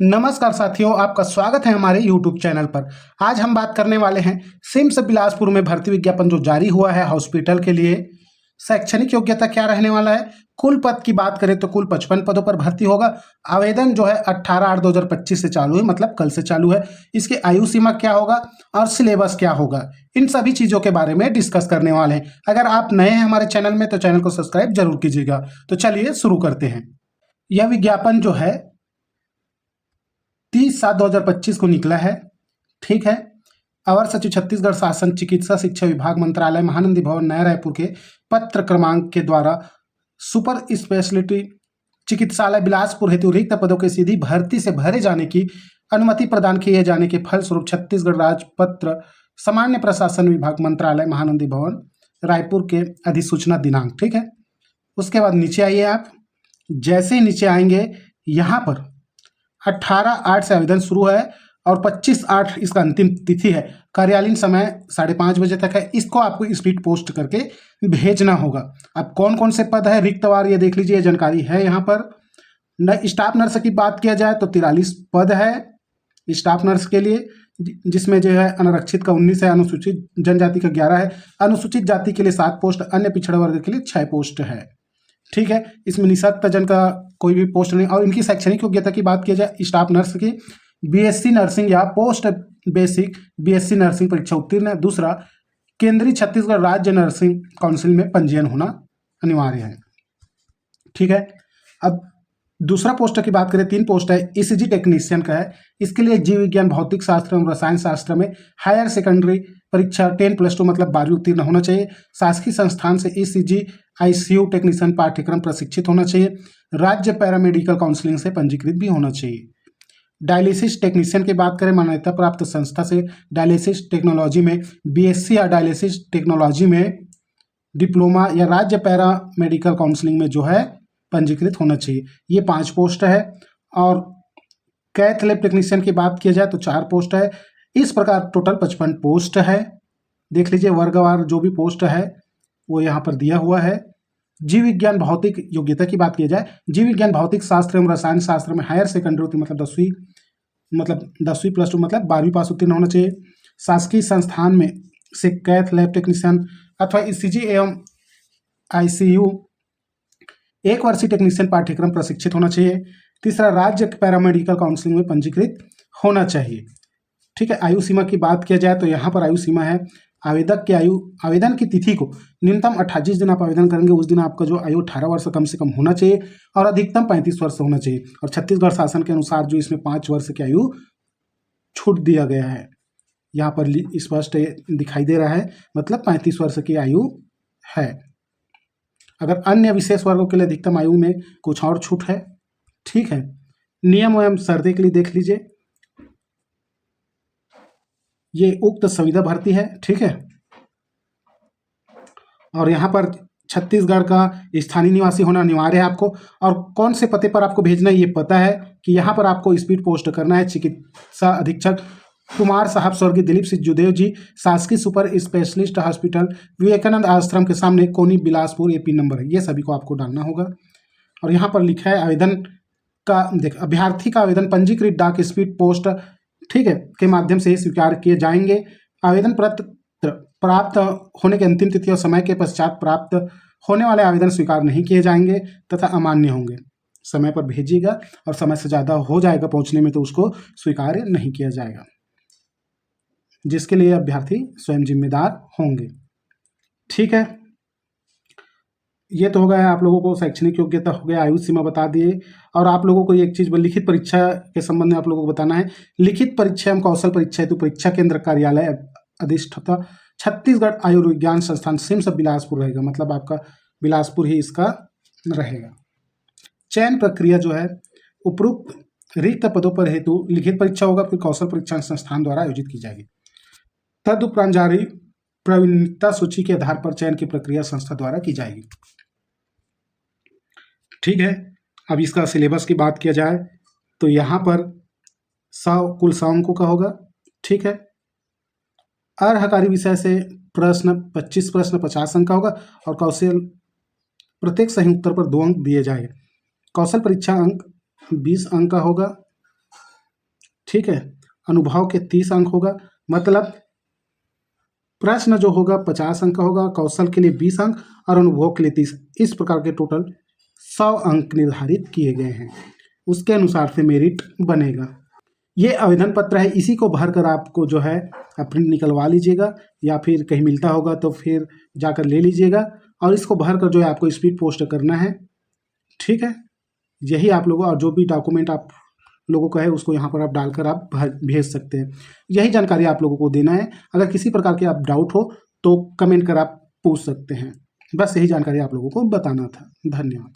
नमस्कार साथियों, आपका स्वागत है हमारे YouTube चैनल पर। आज हम बात करने वाले हैं सिम्स बिलासपुर में भर्ती विज्ञापन जो जारी हुआ है हॉस्पिटल के लिए। शैक्षणिक योग्यता क्या रहने वाला है। कुल पद की बात करें तो कुल 55 पदों पर भर्ती होगा। आवेदन जो है 18/8/2025 से चालू है, मतलब कल से चालू है। इसकी आयु सीमा क्या होगा और सिलेबस क्या होगा, इन सभी चीज़ों के बारे में डिस्कस करने वाले हैं। अगर आप नए हैं हमारे चैनल में तो चैनल को सब्सक्राइब जरूर कीजिएगा। तो चलिए शुरू करते हैं। यह विज्ञापन जो है 30/7/2025 को निकला है। ठीक है। अवर सचिव छत्तीसगढ़ शासन चिकित्सा शिक्षा विभाग मंत्रालय महानंदी भवन नया रायपुर के पत्र क्रमांक के द्वारा सुपर स्पेशलिटी चिकित्सालय बिलासपुर हेतु रिक्त पदों की सीधी भर्ती से भरे जाने की अनुमति प्रदान किए जाने के फलस्वरूप छत्तीसगढ़ राज्य पत्र सामान्य प्रशासन विभाग मंत्रालय महानंदी भवन रायपुर के अधिसूचना दिनांक। ठीक है। उसके बाद नीचे आइए आप। जैसे ही नीचे आएंगे यहाँ पर 18/8 से आवेदन शुरू है और 25/8 इसका अंतिम तिथि है। कार्यालयीन समय 5:30 बजे तक है। इसको आपको स्पीड पोस्ट करके भेजना होगा। अब कौन कौन से पद है रिक्तवार ये देख लीजिए, जानकारी है यहाँ पर। स्टाफ नर्स की बात किया जाए तो 43 पद है स्टाफ नर्स के लिए, जिसमें जो है अनारक्षित का 19 है, अनुसूचित जनजाति का 11 है, अनुसूचित जाति के लिए 7 पोस्ट, अन्य पिछड़ा वर्ग के लिए 6 पोस्ट है। ठीक है। इसमें निःशक्त जन का कोई भी पोस्ट नहीं। और इनकी शैक्षणिक योग्यता की बात की जाए स्टाफ नर्स की बीएससी नर्सिंग या पोस्ट बेसिक बीएससी नर्सिंग परीक्षा उत्तीर्ण है। दूसरा, केंद्रीय छत्तीसगढ़ राज्य नर्सिंग काउंसिल में पंजीयन होना अनिवार्य है। ठीक है। अब दूसरा पोस्ट की बात करें, 3 पोस्ट है, ईसीजी टेक्नीशियन का है। इसके लिए जीव विज्ञान भौतिक शास्त्र एवं रसायन शास्त्र में हायर सेकेंडरी परीक्षा 10+2 मतलब 12वीं उत्तीर्ण होना चाहिए। शासकीय संस्थान से ईसीजी आईसीयू टेक्नीशियन पाठ्यक्रम प्रशिक्षित होना चाहिए। राज्य पैरामेडिकल काउंसलिंग से पंजीकृत भी होना चाहिए। डायलिसिस टेक्नीशियन की बात करें, मान्यता प्राप्त संस्था से डायलिसिस टेक्नोलॉजी में बीएससी या डायलिसिस टेक्नोलॉजी में डिप्लोमा या राज्य पैरामेडिकल काउंसलिंग में जो है पंजीकृत होना चाहिए। ये 5 पोस्ट है। और कैथ लैब टेक्नीशियन की बात की जाए तो 4 पोस्ट है। इस प्रकार टोटल 55 पोस्ट है। देख लीजिए वर्गवार जो भी पोस्ट है वो यहाँ पर दिया हुआ है। जीव विज्ञान भौतिक योग्यता की बात की जाए, जीव विज्ञान भौतिक शास्त्र एवं रसायन शास्त्र में हायर सेकेंडरी मतलब 10वीं +2 मतलब 12वीं पास उत्तीर्ण होना चाहिए। शासकीय संस्थान में से कैथ लैब टेक्नीशियन अथवा ईसीजी एवं आईसीयू 1 वर्षीय टेक्नीशियन पाठ्यक्रम प्रशिक्षित होना चाहिए। तीसरा, राज्य पैरामेडिकल काउंसलिंग में पंजीकृत होना चाहिए। ठीक है। आयु सीमा की बात किया जाए तो यहाँ पर आयु सीमा है, आवेदक की आयु, आवेदन की तिथि को न्यूनतम 28 जिस दिन आप आवेदन करेंगे उस दिन आपका जो आयु 18 वर्ष कम से कम होना चाहिए और अधिकतम 35 वर्ष होना चाहिए। और छत्तीसगढ़ शासन के अनुसार जो इसमें 5 वर्ष की आयु छूट दिया गया है, यहाँ पर स्पष्ट दिखाई दे रहा है, मतलब 35 वर्ष की आयु है। अगर अन्य विशेष वर्गों के लिए अधिकतम आयु में कुछ और छूट है। ठीक है। नियम एवं शर्तें के लिए देख लीजिए, ये उक्त संविदा भर्ती है। ठीक है। और यहाँ पर छत्तीसगढ़ का स्थानीय निवासी होना अनिवार्य है आपको। और कौन से पते पर आपको भेजना है ये पता है कि यहाँ पर आपको स्पीड पोस्ट करना है। चिकित्सा अधीक्षक कुमार साहब स्वर्गीय दिलीप सिंह जुदेव जी, शासकीय सुपर स्पेशलिस्ट हॉस्पिटल विवेकानंद आश्रम के सामने कोनी बिलासपुर, ये पिन नंबर है, ये सभी को आपको डालना होगा। और यहाँ पर लिखा है आवेदन का, देख, अभ्यर्थी का आवेदन पंजीकृत डाक स्पीड पोस्ट, ठीक है, के माध्यम से स्वीकार किए जाएंगे। आवेदन पत्र प्राप्त होने की अंतिम तिथि और समय के पश्चात प्राप्त होने वाले आवेदन स्वीकार नहीं किए जाएंगे तथा अमान्य होंगे। समय पर भेजिएगा और समय से ज़्यादा हो जाएगा पहुंचने में तो उसको स्वीकार नहीं किया जाएगा, जिसके लिए अभ्यर्थी स्वयं जिम्मेदार होंगे। ठीक है। ये तो हो गया आप लोगों को शैक्षणिक योग्यता हो गया, आयु सीमा बता दिए। और आप लोगों को एक चीज़ लिखित परीक्षा के संबंध में आप लोगों को बताना है। लिखित परीक्षा एवं कौशल परीक्षा हेतु परीक्षा केंद्र कार्यालय अधिष्ठाता छत्तीसगढ़ आयुर्विज्ञान संस्थान सिम्स बिलासपुर रहेगा, मतलब आपका बिलासपुर ही इसका रहेगा। चयन प्रक्रिया जो है, उपरोक्त रिक्त पदों पर हेतु लिखित परीक्षा होगा, फिर कौशल परीक्षा संस्थान द्वारा आयोजित की जाएगी। तदुपरांत जारी प्रवीणता सूची के आधार पर चयन की प्रक्रिया संस्था द्वारा की जाएगी। ठीक है। अब इसका सिलेबस की बात किया जाए तो यहाँ पर कुल 100 अंकों का होगा। ठीक है। अर्हकारी विषय से प्रश्न 25 प्रश्न 50 अंक का होगा और कौशल प्रत्येक सही उत्तर पर 2 अंक दिए जाएंगे। कौशल परीक्षा अंक 20 अंक का होगा। ठीक है। अनुभव के 30 अंक होगा, मतलब प्रश्न जो होगा 50 अंक का होगा, कौशल के लिए 20 अंक और अनुभव के लिए 30। इस प्रकार के टोटल 100 अंक निर्धारित किए गए हैं। उसके अनुसार से मेरिट बनेगा। ये आवेदन पत्र है, इसी को भरकर आपको जो है प्रिंट निकलवा लीजिएगा, या फिर कहीं मिलता होगा तो फिर जाकर ले लीजिएगा, और इसको भरकर जो है आपको स्पीड पोस्ट करना है। ठीक है, यही आप लोगों, और जो भी डॉक्यूमेंट आप लोगों का है उसको यहाँ पर आप डालकर आप भेज सकते हैं। यही जानकारी आप लोगों को देना है। अगर किसी प्रकार के आप डाउट हो तो कमेंट कर आप पूछ सकते हैं। बस यही जानकारी आप लोगों को बताना था। धन्यवाद।